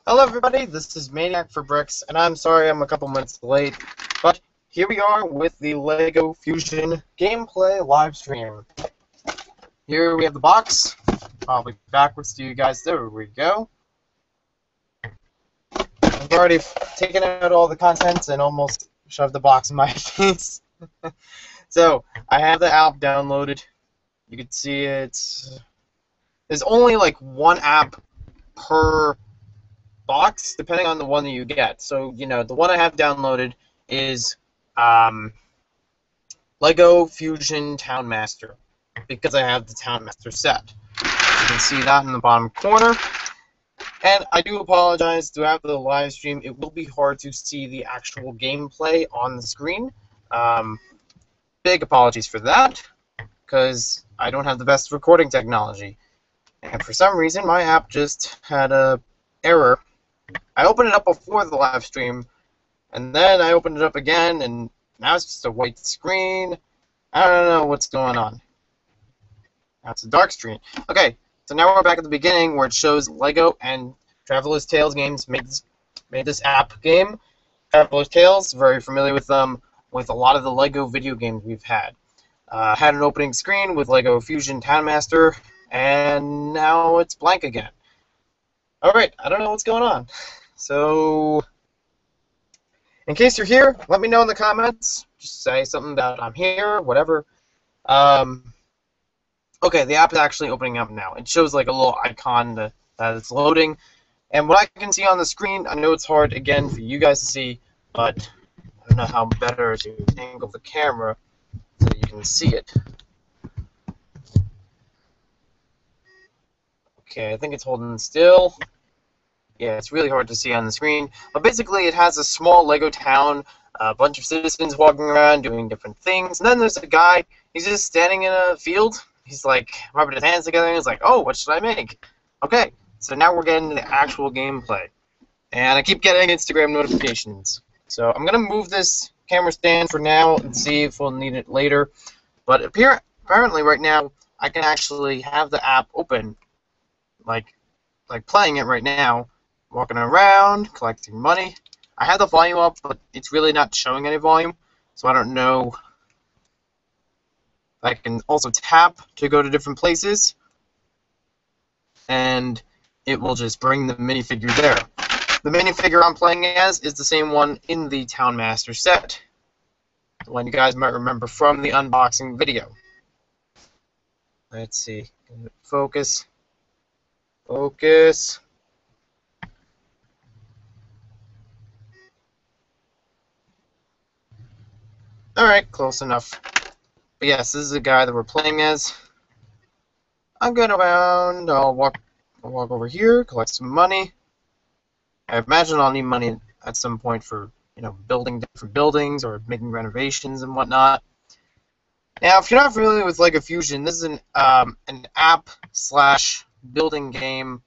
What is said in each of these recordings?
Hello everybody, this is Maniac for Bricks, and I'm sorry I'm a couple minutes late, but here we are with the LEGO Fusion Gameplay Livestream. Here we have the box, probably backwards to you guys, there we go. I've already taken out all the contents and almost shoved the box in my face. So, I have the app downloaded. You can see there's only like one app per box, depending on the one that you get. So, the one I have downloaded is LEGO Fusion Town Master, because I have the Town Master set. You can see that in the bottom corner. And I do apologize, throughout the live stream, it will be hard to see the actual gameplay on the screen. Big apologies for that, because I don't have the best recording technology. And for some reason, my app just had an error. I opened it up before the live stream, and then I opened it up again, and now it's just a white screen. I don't know what's going on. Now it's a dark screen. Okay, so now we're back at the beginning where it shows LEGO and Traveler's Tales games made this app game. Traveler's Tales, very familiar with them, with a lot of the LEGO video games we've had. Had an opening screen with LEGO Fusion Town Master, and now it's blank again. Alright, I don't know what's going on. So, in case you're here, let me know in the comments. Just say something about I'm here, whatever. Okay, the app is actually opening up now. It shows like a little icon that it's loading. And what I can see on the screen, I know it's hard, again, for you guys to see, but I don't know how better to angle the camera so you can see it. Okay, I think it's holding still. Yeah, it's really hard to see on the screen. But basically, it has a small LEGO town, a bunch of citizens walking around doing different things. And then there's a guy, he's just standing in a field. He's like rubbing his hands together, and he's like, oh, what should I make? Okay, so now we're getting to the actual gameplay. And I keep getting Instagram notifications. So I'm going to move this camera stand for now and see if we'll need it later. But apparently right now, I can actually have the app open, like playing it right now. Walking around, collecting money. I have the volume up, but it's really not showing any volume, so I don't know. I can also tap to go to different places, and it will just bring the minifigure there. The minifigure I'm playing as is the same one in the Town Master set, the one you guys might remember from the unboxing video. Let's see. Focus. Focus. Alright, close enough. But yes, this is the guy that we're playing as. I'm going around, I'll walk over here, collect some money. I imagine I'll need money at some point for, building different buildings or making renovations and whatnot. Now, if you're not familiar with LEGO Fusion, this is an app/building game.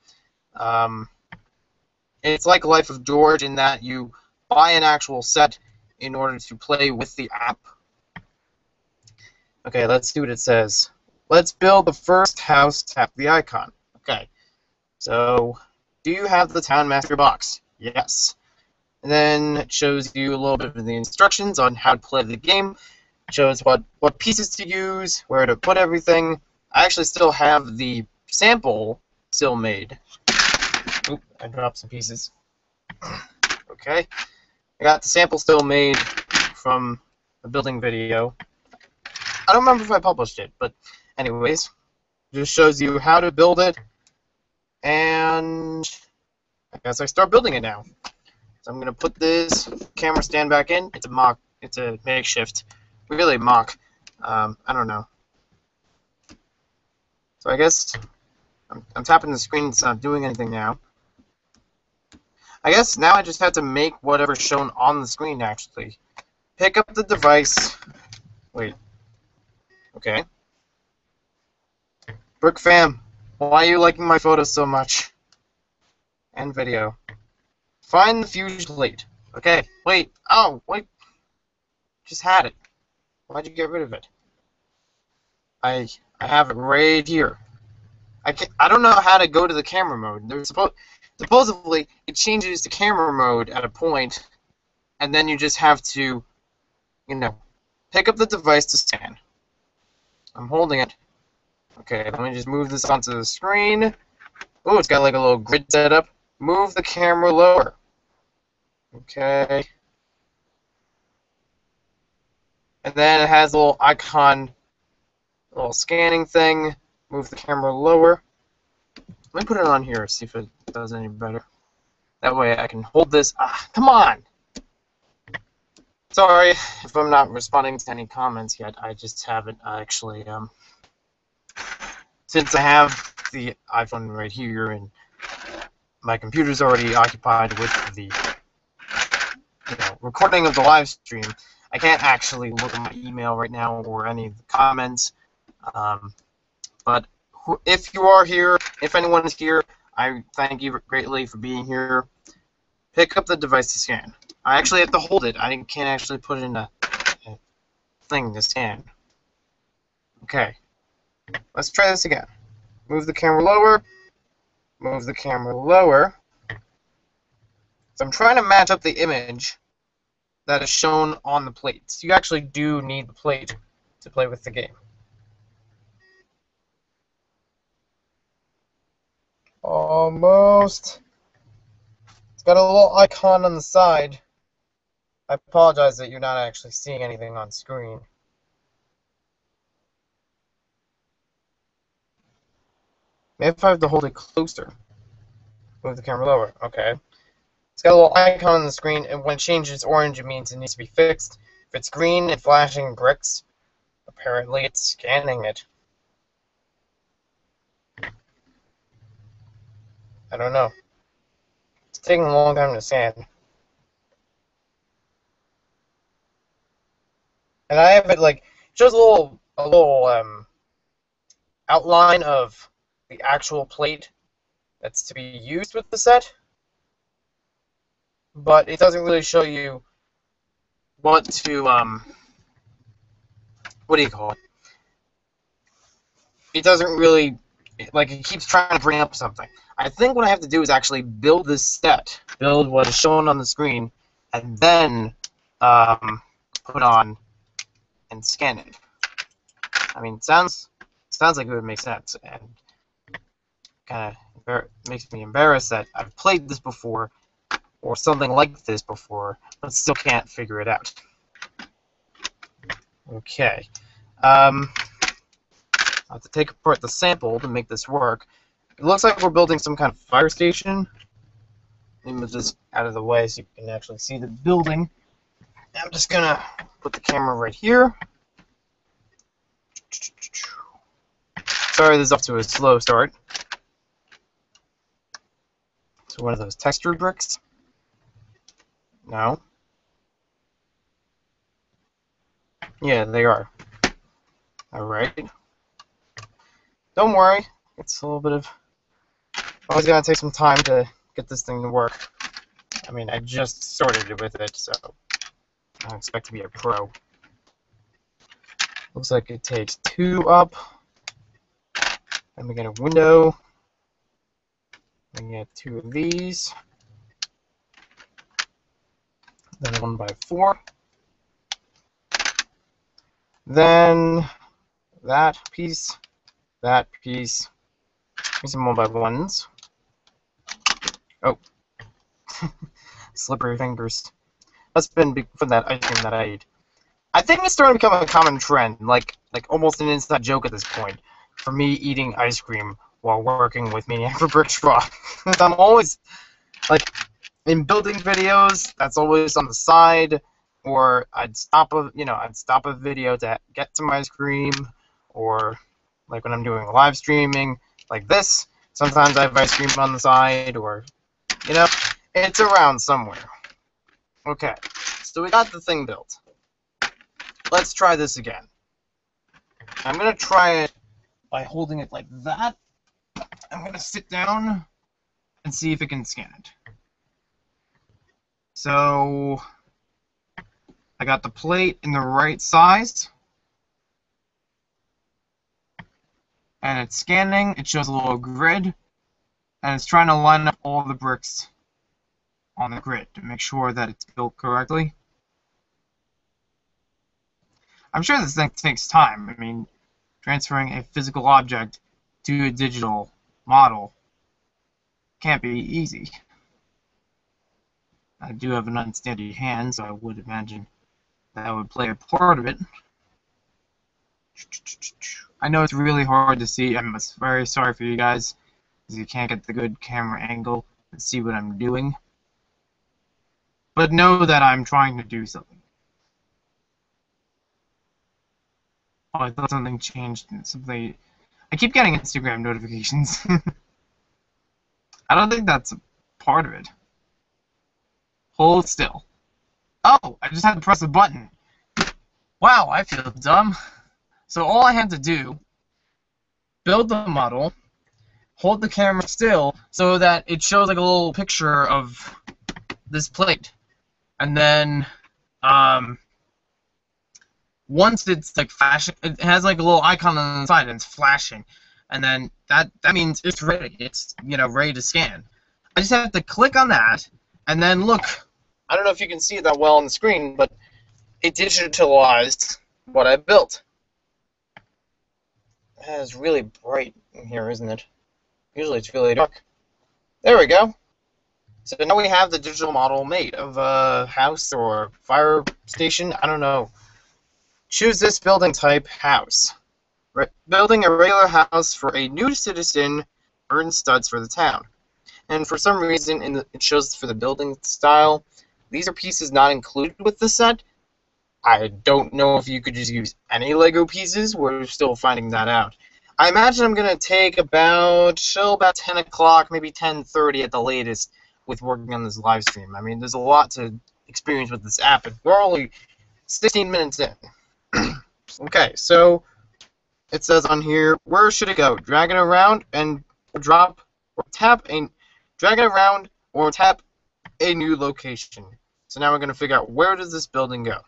It's like Life of George in that you buy an actual set in order to play with the app. Okay, let's see what it says. Let's build the first house, tap the icon. Okay, so do you have the Town Master box? Yes. And then it shows you a little bit of the instructions on how to play the game. It shows what pieces to use, where to put everything. I actually still have the sample still made. Oop, I dropped some pieces. Okay. I got the sample still made from the building video. I don't remember if I published it, but anyways, it just shows you how to build it, and I guess I start building it now. So I'm going to put this camera stand back in. It's a makeshift, really mock. I don't know. So I guess I'm tapping the screen, it's not doing anything now. I guess now I just have to make whatever's shown on the screen, actually. Pick up the device. Wait. Okay. Brick fam, why are you liking my photos so much? And video. Find the fusion plate. Okay, wait. Oh, wait. Just had it. Why'd you get rid of it? I have it right here. I don't know how to go to the camera mode. Supposedly it changes to camera mode at a point, and then you just have to, pick up the device to scan. I'm holding it. Okay, let me just move this onto the screen. Oh, it's got like a little grid setup. Move the camera lower. Okay. And then it has a little icon, a little scanning thing. Move the camera lower. Let me put it on here, see if it does any better. That way I can hold this. Ah, come on! Sorry if I'm not responding to any comments yet. I just haven't actually, since I have the iPhone right here and my computer's already occupied with the recording of the live stream, I can't actually look at my email right now or any of the comments. But if you are here, if anyone is here, I thank you greatly for being here. Pick up the device to scan. I actually have to hold it. I can't actually put it in a thing to scan. Okay. Let's try this again. Move the camera lower. Move the camera lower. So I'm trying to match up the image that is shown on the plates. You actually do need the plate to play with the game. Almost. It's got a little icon on the side. I apologize that you're not actually seeing anything on screen. Maybe if I have to hold it closer. Move the camera lower. Okay. It's got a little icon on the screen, and when it changes orange, it means it needs to be fixed. If it's green and flashing bricks, apparently it's scanning it. I don't know. It's taking a long time to scan. And I have it like shows a little outline of the actual plate that's to be used with the set, but it doesn't really show you what to what do you call it? It doesn't really, like, it keeps trying to bring up something. I think what I have to do is actually build this set, build what is shown on the screen, and then put on and scan it. I mean, sounds like it would make sense, and kind of makes me embarrassed that I've played this before, or something like this before, but still can't figure it out. Okay. I have to take apart the sample to make this work. It looks like we're building some kind of fire station. Let me just out of the way so you can actually see the building. I'm just gonna put the camera right here. Sorry, this is off to a slow start. So one of those texture bricks? No. Yeah, they are. Alright. Don't worry. It's a little bit of... Always gotta take some time to get this thing to work. I mean, I just started with it, so I don't expect to be a pro. Looks like it takes 2 up. Then we get a window. Then we get 2 of these. Then 1x4. Then that piece, some 1x1s. Oh, slippery fingers. That's been from that ice cream that I ate. I think it's starting to become a common trend, like almost an inside joke at this point, for me eating ice cream while working with Maniac for Brick Straw. I'm always, like, in building videos, that's always on the side, or I'd stop a video to get some ice cream, or like when I'm doing live streaming like this, sometimes I have ice cream on the side, or it's around somewhere. Okay, so we got the thing built. Let's try this again. I'm gonna try it by holding it like that. I'm gonna sit down and see if it can scan it. So I got the plate in the right size, and it's scanning. It shows a little grid, and it's trying to line up all the bricks on the grid to make sure that it's built correctly. I'm sure this thing takes time. I mean, transferring a physical object to a digital model can't be easy. I do have an unsteady hand, so I would imagine that would play a part of it. I know it's really hard to see. I'm very sorry for you guys, because you can't get the good camera angle to see what I'm doing. But know that I'm trying to do something. Oh, I thought something changed. Something. I keep getting Instagram notifications. I don't think that's a part of it. Hold still. Oh, I just had to press a button. Wow, I feel dumb. So all I had to do, build the model, hold the camera still so that it shows like a little picture of this plate. And then, once it's like flashing, it has like a little icon on the side and it's flashing. And then that means it's ready. It's, ready to scan. I just have to click on that and then look. I don't know if you can see it that well on the screen, but it digitalized what I built. It's really bright in here, isn't it? Usually it's really dark. There we go. So now we have the digital model made of a house or fire station. I don't know. Choose this building type, house. Building a regular house for a new citizen earns studs for the town. And for some reason, it shows for the building style. These are pieces not included with the set. I don't know if you could just use any Lego pieces. We're still finding that out. I imagine I'm going to take about 10 o'clock, maybe 10:30 at the latest with working on this live stream. I mean, there's a lot to experience with this app, and we're only 16 minutes in. Okay, so it says on here, where should it go? Drag it around and drop, or tap a, drag it around or tap a new location. So now we're going to figure out, where does this building go?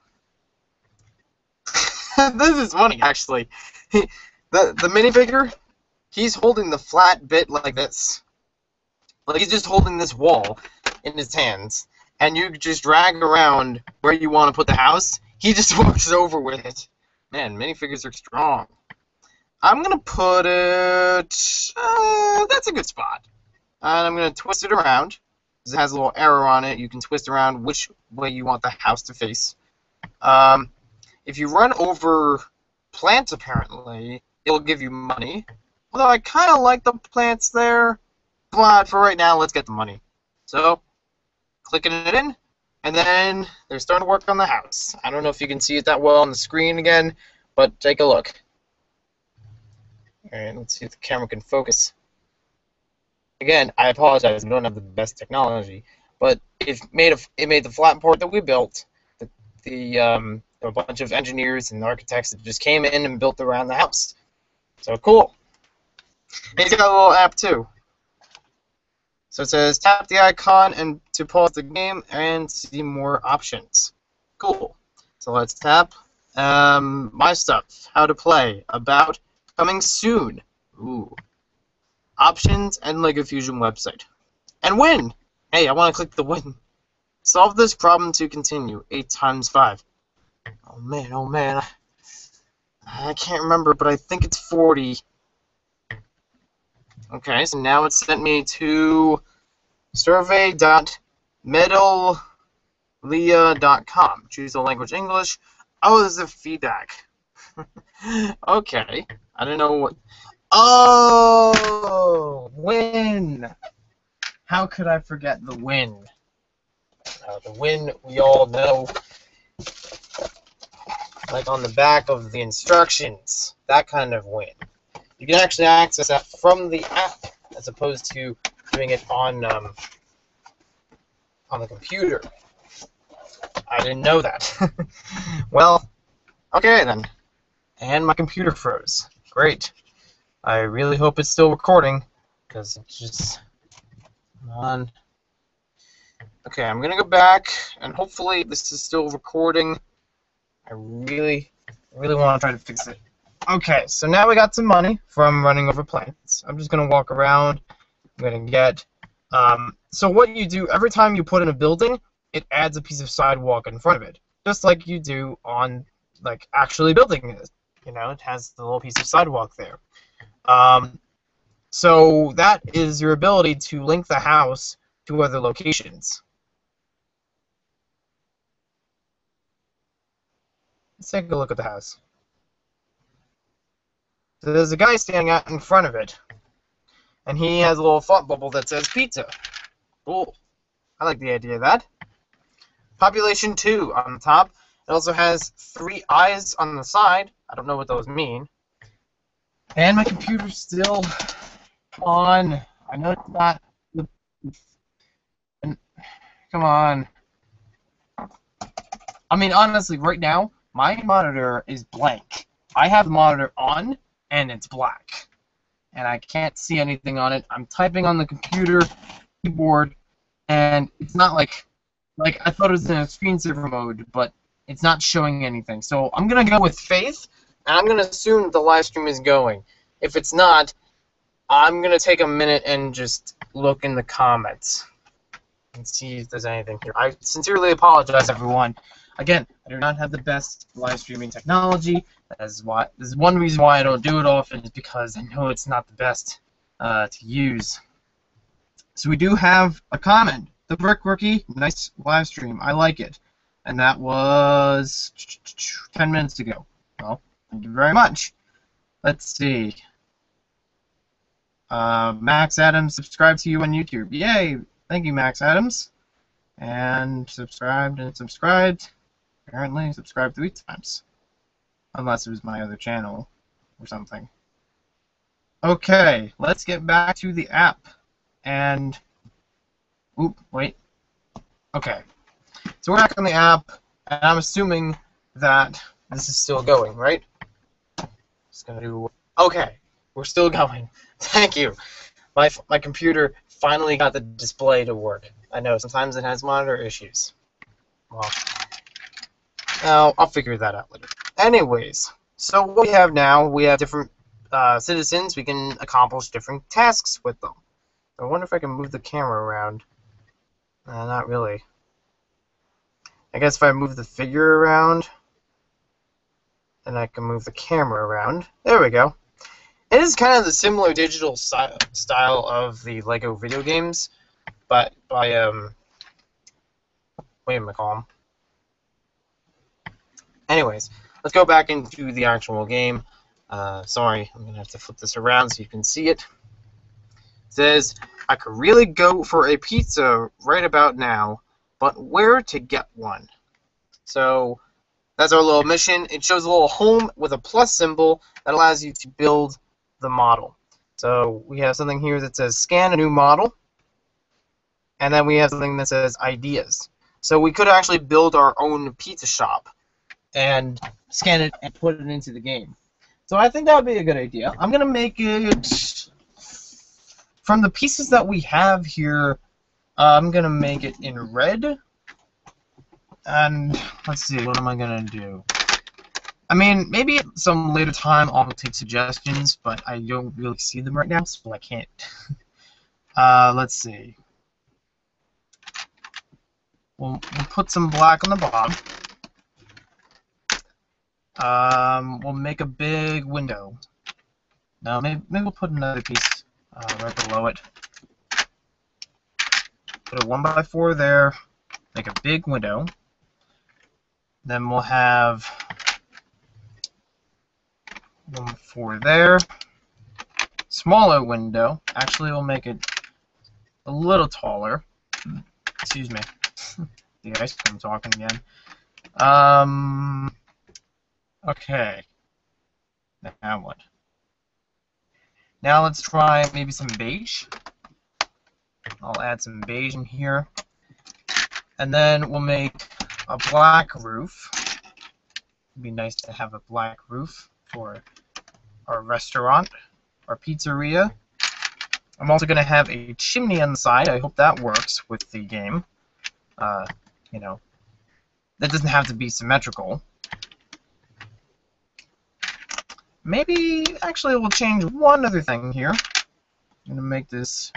This is funny, actually. The minifigure, he's holding the flat bit like this. Like he's just holding this wall in his hands. And you just drag around where you want to put the house. He just walks over with it. Man, minifigures are strong. I'm going to put it... that's a good spot. And I'm going to twist it around. It has a little arrow on it. You can twist around which way you want the house to face. If you run over plants, apparently, it'll give you money. Although I kind of like the plants there. But for right now, let's get the money. So, clicking it in, and then they're starting to work on the house. I don't know if you can see it that well on the screen again, but take a look. Alright, let's see if the camera can focus. Again, I apologize, I don't have the best technology, but it made the flat part that we built. A bunch of engineers and architects that just came in and built around the house. So cool. And he's got a little app too. So it says tap the icon and to pause the game and see more options. Cool. So let's tap my stuff, how to play, about, coming soon. Ooh. Options and LEGO Fusion website. And win! Hey, I want to click the win. Solve this problem to continue. 8 times 5. Oh man. I can't remember, but I think it's 40. Okay, so now it's sent me to survey.medalia.com. Choose the language English. Oh, there's a feedback. Okay. I don't know what... Oh! Win! How could I forget the win? The win we all know. Like on the back of the instructions. That kind of win. You can actually access that from the app as opposed to doing it on the computer. I didn't know that. Well, okay then. And my computer froze. Great. I really hope it's still recording, because it's just... Come on. Okay, I'm going to go back, and hopefully this is still recording. I really want to try to fix it. Okay, so now we got some money from running over plants. I'm just gonna walk around. I'm gonna get. So what you do every time you put in a building, it adds a piece of sidewalk in front of it, just like you do on like actually building it. You know, it has the little piece of sidewalk there. So that is your ability to link the house to other locations. Let's take a look at the house. So there's a guy standing out in front of it, and he has a little thought bubble that says pizza. Cool. I like the idea of that. Population 2 on the top. It also has 3 eyes on the side. I don't know what those mean. And my computer's still on. I know it's not. Come on. I mean, honestly, right now, my monitor is blank. I have the monitor on, and it's black. And I can't see anything on it. I'm typing on the computer keyboard, and it's not like I thought it was in a screensaver mode, but it's not showing anything. So I'm going to go with faith, and I'm going to assume the live stream is going. If it's not, I'm going to take a minute and just look in the comments and see if there's anything here. I sincerely apologize, everyone. Again, I do not have the best live streaming technology. This is one reason why I don't do it often, is because I know it's not the best to use. So we do have a comment. The Brick Rookie, nice live stream. I like it. And that was 10 minutes ago. Well, thank you very much. Let's see. Max Adams, subscribe to you on YouTube. Yay! Thank you, Max Adams. And subscribed and subscribed. Apparently, subscribed 3 times. Unless it was my other channel or something. Okay, let's get back to the app. And... Oop, wait. Okay. So we're back on the app, and I'm assuming that this is still going, right? Just gonna do... Okay, we're still going. Thank you. My computer finally got the display to work. I know, sometimes it has monitor issues. Well, I'll figure that out later. Anyways, so what we have now, we have different citizens. We can accomplish different tasks with them. I wonder if I can move the camera around. Not really. I guess if I move the figure around, then I can move the camera around. There we go. It is kind of the similar digital style of the Lego video games, but by, what am I calling them? Anyways, let's go back into the actual game. Sorry, I'm going to have to flip this around so you can see it. It says, I could really go for a pizza right about now, but where to get one? So that's our little mission. It shows a little home with a plus symbol that allows you to build the model. So we have something here that says scan a new model, and then we have something that says ideas. So we could actually build our own pizza shop and scan it and put it into the game. So I think that would be a good idea. I'm going to make it... From the pieces that we have here, I'm going to make it in red. And let's see, what am I going to do? I mean, maybe at some later time I'll take suggestions, but I don't really see them right now, so I can't. Let's see. We'll put some black on the bottom. We'll make a big window. No, maybe we'll put another piece right below it. Put a 1x4 there. Make a big window. Then we'll have 1x4 there. Smaller window. Actually, we'll make it a little taller. Excuse me. The ice cream talking again. Okay. Now what? Now let's try maybe some beige. I'll add some beige in here. And then we'll make a black roof. It'd be nice to have a black roof for our restaurant, our pizzeria. I'm also going to have a chimney on the side. I hope that works with the game. You know, that doesn't have to be symmetrical. maybe, actually, we'll change one other thing here. I'm going to make this,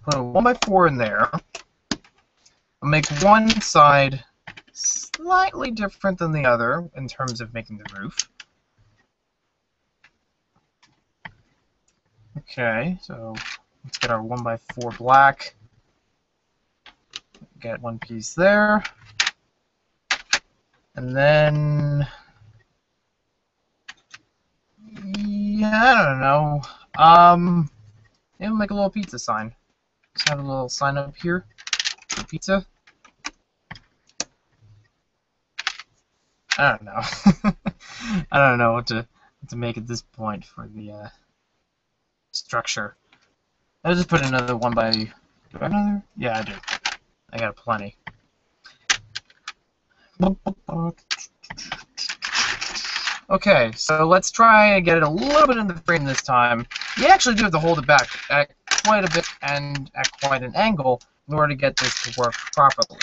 put a 1x4 in there. I'll make one side slightly different than the other in terms of making the roof. Okay, so let's get our 1x4 black. Get one piece there. And then, yeah, I don't know. Maybe we'll make a little pizza sign. Just have a little sign up here for pizza. I don't know. I don't know what to make at this point for the structure. I'll just put another one by. Do I have another? Yeah, I do. I got plenty. Okay, so let's try and get it a little bit in the frame this time. You actually do have to hold it back at quite a bit and at quite an angle in order to get this to work properly.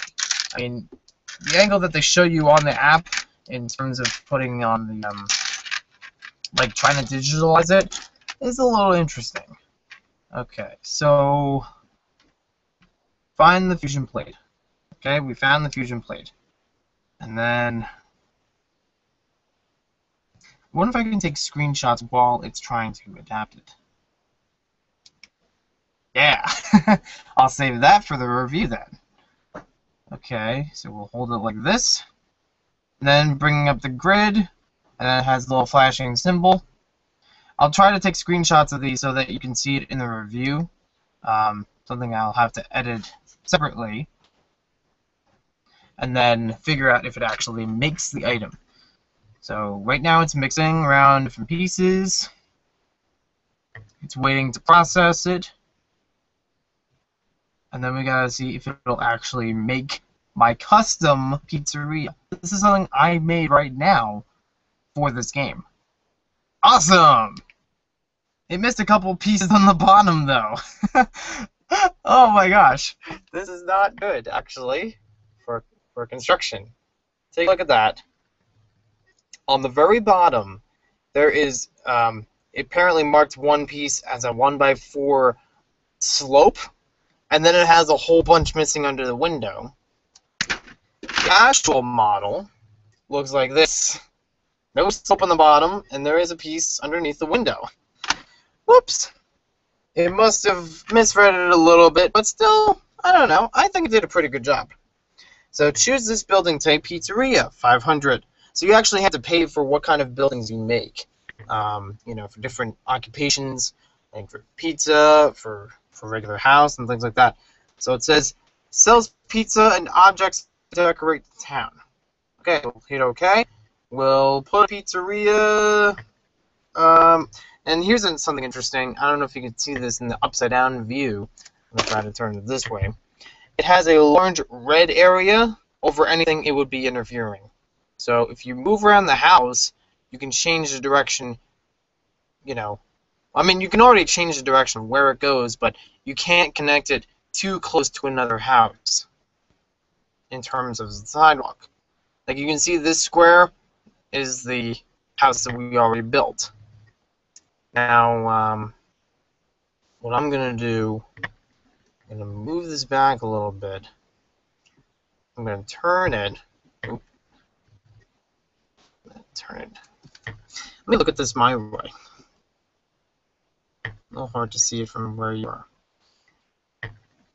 I mean, the angle that they show you on the app in terms of putting on the, like trying to digitalize it, is a little interesting. Okay, so find the fusion plate. Okay, we found the fusion plate. And then, I wonder if I can take screenshots while it's trying to adapt it. Yeah, I'll save that for the review then. Okay, so we'll hold it like this. And then bringing up the grid, and then it has a little flashing symbol. I'll try to take screenshots of these so that you can see it in the review. Something I'll have to edit separately. And then figure out if it actually makes the item. So right now it's mixing around different pieces. It's waiting to process it. And then we gotta see if it'll actually make my custom pizzeria. This is something I made right now for this game. Awesome! It missed a couple pieces on the bottom though. Oh my gosh. This is not good actually for construction. Take a look at that. On the very bottom, there is apparently marked one piece as a 1x4 slope, and then it has a whole bunch missing under the window. The actual model looks like this. No slope on the bottom, and there is a piece underneath the window. Whoops! It must have misread it a little bit, but still, I don't know. I think it did a pretty good job. So choose this building type, pizzeria, 500. So you actually have to pay for what kind of buildings you make. You know, for different occupations, like for pizza, for regular house, and things like that. So it says, sells pizza and objects to decorate the town. Okay, we'll hit OK. We'll put a pizzeria. And here's something interesting. I don't know if you can see this in the upside down view. I'm going to try to turn it this way. It has a large red area over anything it would be interfering. So if you move around the house, you can change the direction, you know. I mean, you can already change the direction where it goes, but you can't connect it too close to another house in terms of the sidewalk. Like you can see this square is the house that we already built. Now, what I'm going to do, I'm going to move this back a little bit. I'm going to turn it. Oop. Turn it. Let me look at this my way. A little hard to see it from where you are.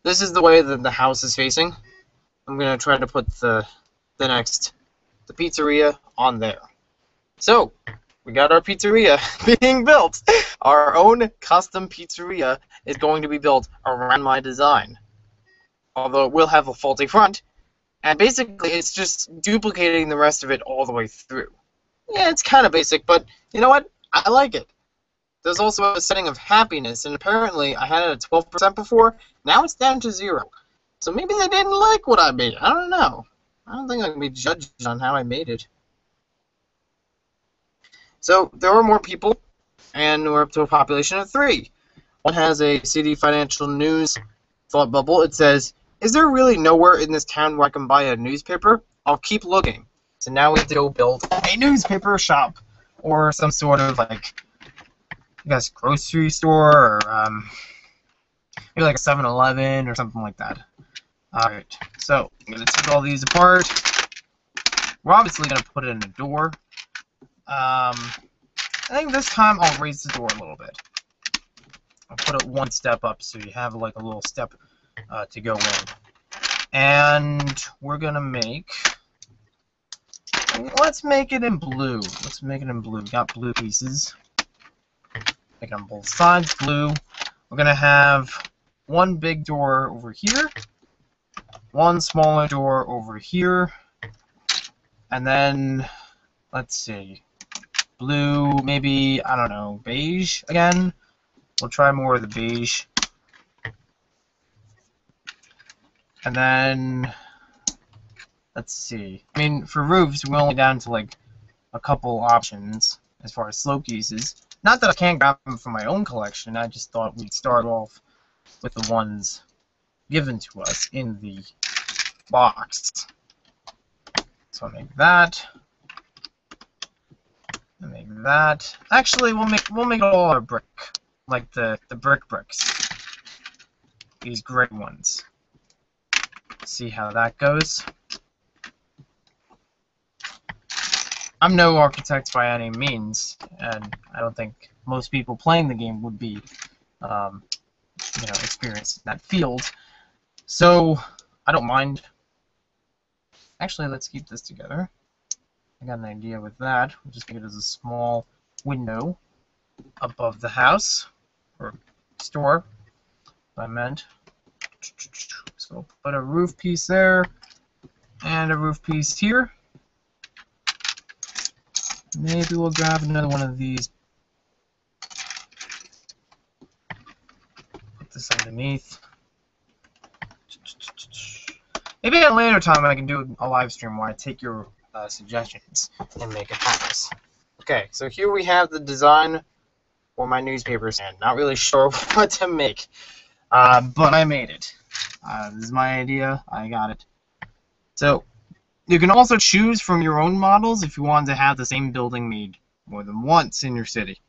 This is the way that the house is facing. I'm going to try to put the pizzeria on there. So, we got our pizzeria being built. Our own custom pizzeria is going to be built around my design. Although it will have a faulty front. And basically, it's just duplicating the rest of it all the way through. Yeah, it's kind of basic, but you know what? I like it. There's also a setting of happiness, and apparently I had it at 12% before. Now it's down to 0. So maybe they didn't like what I made. I don't know. I don't think I can be judged on how I made it. So there are more people, and we're up to a population of 3. One has a city financial news thought bubble. It says, "Is there really nowhere in this town where I can buy a newspaper? I'll keep looking." So now we have to go build a newspaper shop. or some sort of like, I guess, grocery store, or maybe like a 7-Eleven or something like that. Alright, so I'm going to take all these apart. We're obviously going to put it in a door. I think this time I'll raise the door a little bit. I'll put it one step up so you have like a little step to go in. And we're going to make... Let's make it in blue. Let's make it in blue. We got blue pieces. Make it on both sides, blue. We're going to have one big door over here, one smaller door over here, and then, let's see, blue, maybe, I don't know, beige again. We'll try more of the beige. And then, let's see. I mean, for roofs, we're only down to like a couple options as far as slope pieces. Not that I can't grab them from my own collection, I just thought we'd start off with the ones given to us in the box. So I'll make that. I'll make that. Actually, we'll make it all out of brick, like the brick bricks. These gray ones. See how that goes. I'm no architect by any means, and I don't think most people playing the game would be, experienced in that field. So I don't mind. Actually, let's keep this together. I got an idea with that. We'll just make it as a small window above the house or store. I meant. So we'll put a roof piece there and a roof piece here. Maybe we'll grab another one of these. Put this underneath. Maybe at a later time I can do a live stream where I take your suggestions and make a house. Okay, so here we have the design for my newspaper stand. Not really sure what to make, but I made it. This is my idea. I got it. So you can also choose from your own models if you want to have the same building made more than once in your city.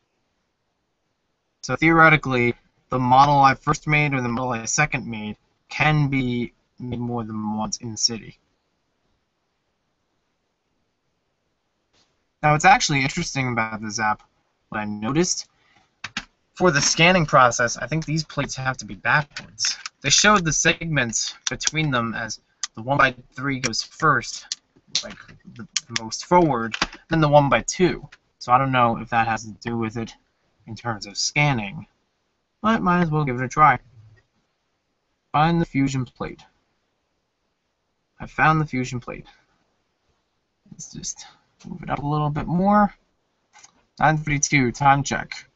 So theoretically, the model I first made or the model I second made can be made more than once in the city. Now, what's actually interesting about this app, what I noticed, for the scanning process, I think these plates have to be backwards. They showed the segments between them as the 1x3 goes first, like the most forward, then the 1x2. So I don't know if that has to do with it in terms of scanning, but might as well give it a try. Find the fusion plate. I found the fusion plate. Let's just move it up a little bit more. 9:32, time check.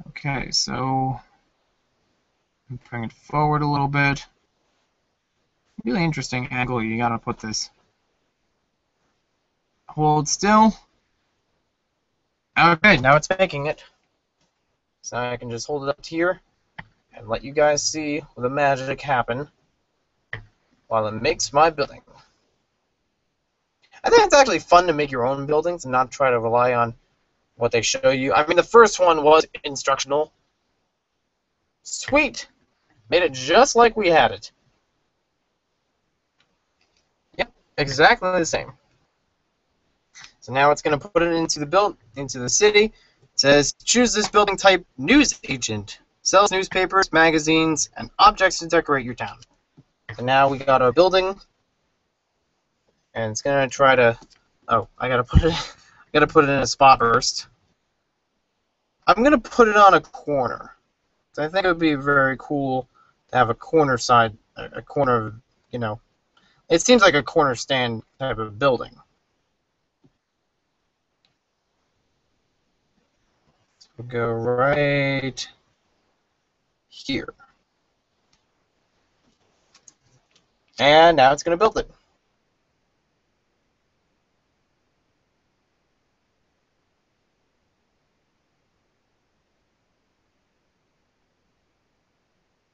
Okay, so bring it forward a little bit. Really interesting angle you gotta put this. Hold still. Okay, now it's making it. So I can just hold it up to here and let you guys see the magic happen while it makes my building. I think it's actually fun to make your own buildings and not try to rely on what they show you. I mean, the first one was instructional. Sweet! Made it just like we had it. Yep, exactly the same. So now it's going to put it into the city. It says, choose this building type, news agent. Sells newspapers, magazines, and objects to decorate your town. So now we got our building, and it's going to try to... Oh, I gotta put it in a spot first. I'm going to put it on a corner. So I think it would be very cool to have a corner side, a corner, it seems like a corner stand type of building. So we'll go right here. And now it's going to build it.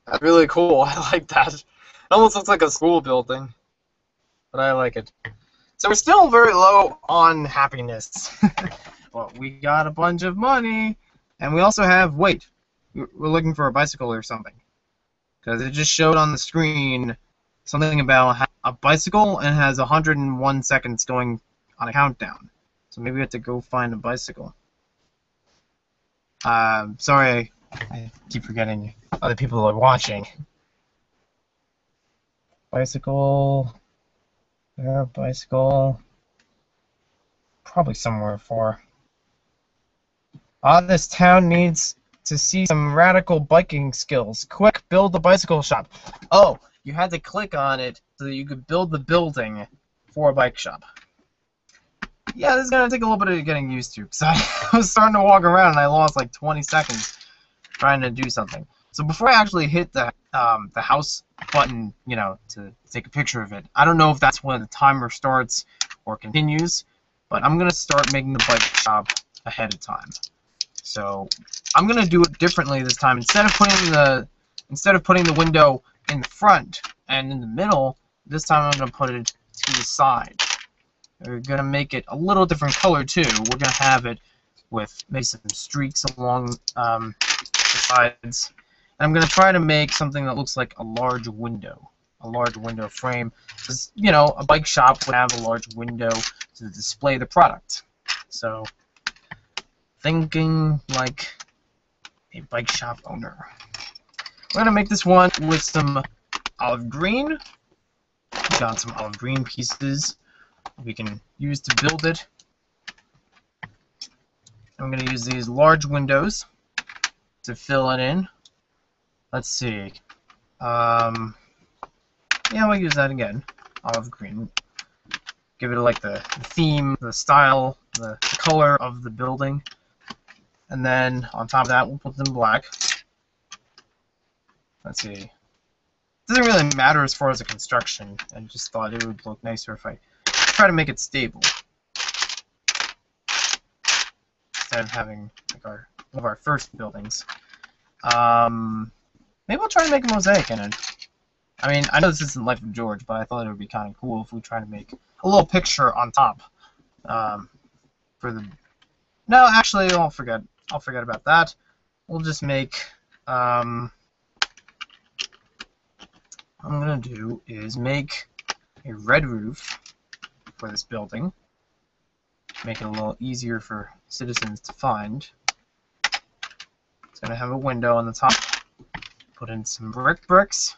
That's really cool. I like that. It almost looks like a school building, but I like it. So we're still very low on happiness. Well, we got a bunch of money, and we also have, wait, we're looking for a bicycle or something. Because it just showed on the screen something about a bicycle and has 101 seconds going on a countdown. So maybe we have to go find a bicycle. Sorry, I keep forgetting other people are watching. Bicycle. Yeah, bicycle. Probably somewhere far. This town needs to see some radical biking skills. Quick, build the bicycle shop. Oh, you had to click on it so that you could build the building for a bike shop. Yeah, this is going to take a little bit of getting used to, because I was starting to walk around and I lost like 20 seconds trying to do something. So before I actually hit the house button, you know, to take a picture of it, I don't know if that's when the timer starts or continues, but I'm going to start making the bike shop ahead of time. So I'm going to do it differently this time. Instead of putting the window in the front and in the middle, this time I'm going to put it to the side. We're going to make it a little different color too. We're going to have it with maybe some streaks along the sides. And I'm going to try to make something that looks like a large window frame. Because, you know, a bike shop would have a large window to display the product. So, thinking like a bike shop owner. We're going to make this one with some olive green. Got some olive green pieces we can use to build it. I'm going to use these large windows to fill it in. Let's see. Yeah, we'll use that again. Olive green. Give it like the theme, the style, the color of the building. And then on top of that, we'll put them black. Let's see. It doesn't really matter as far as the construction. I just thought it would look nicer if I try to make it stable. Instead of having like one of our first buildings. Maybe we'll try to make a mosaic in it. I mean, I know this isn't Life of George, but I thought it would be kind of cool if we try to make a little picture on top. For the... No, actually, I'll forget about that. We'll just make... what I'm going to do is make a red roof for this building. Make it a little easier for citizens to find. It's going to have a window on the top. Put in some bricks.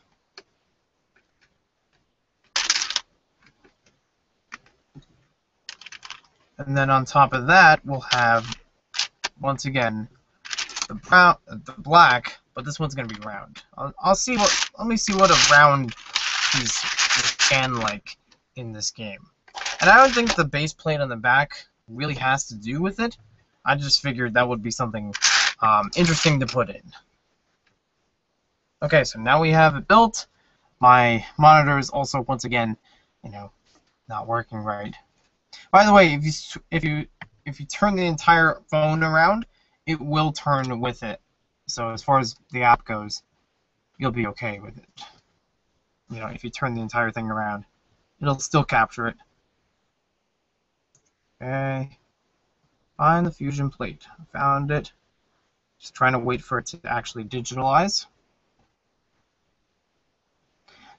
And then on top of that, we'll have, once again, the black, but this one's going to be round. Let me see what a round piece can like in this game. And I don't think the base plate on the back really has to do with it. I just figured that would be something interesting to put in. Okay, so now we have it built. My monitor is also, once again, you know, not working right. By the way, if you turn the entire phone around, it will turn with it. So as far as the app goes, you'll be okay with it. You know, if you turn the entire thing around, it'll still capture it. Okay. Find the fusion plate. I found it. Just trying to wait for it to actually digitalize.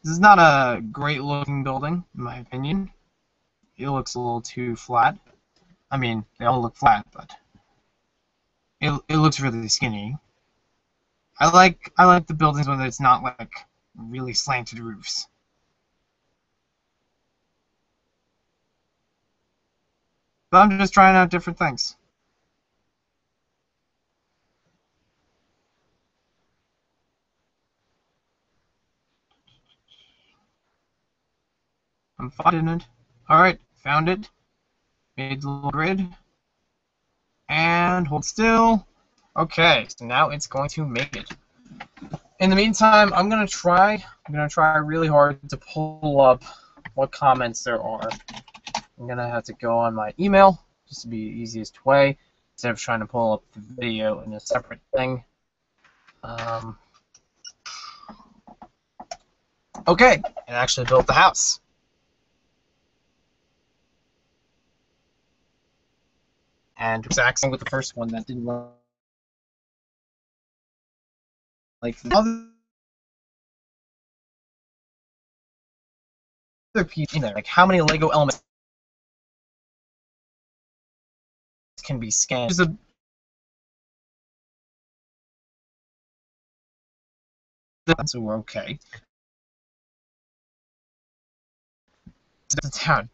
This is not a great looking building, in my opinion. It looks a little too flat. I mean, they all look flat, but it looks really skinny. I like the buildings when it's not like really slanted roofs. But I'm just trying out different things. I'm finding it. Alright, found it. Made the little grid. And hold still. Okay, so now it's going to make it. In the meantime, I'm gonna try really hard to pull up what comments there are. I'm gonna have to go on my email, just to be the easiest way, instead of trying to pull up the video in a separate thing. Okay, it actually built the house. and exact same with the first one that didn't like the other piece in there. Like how many Lego elements can be scanned? So we're okay. The town.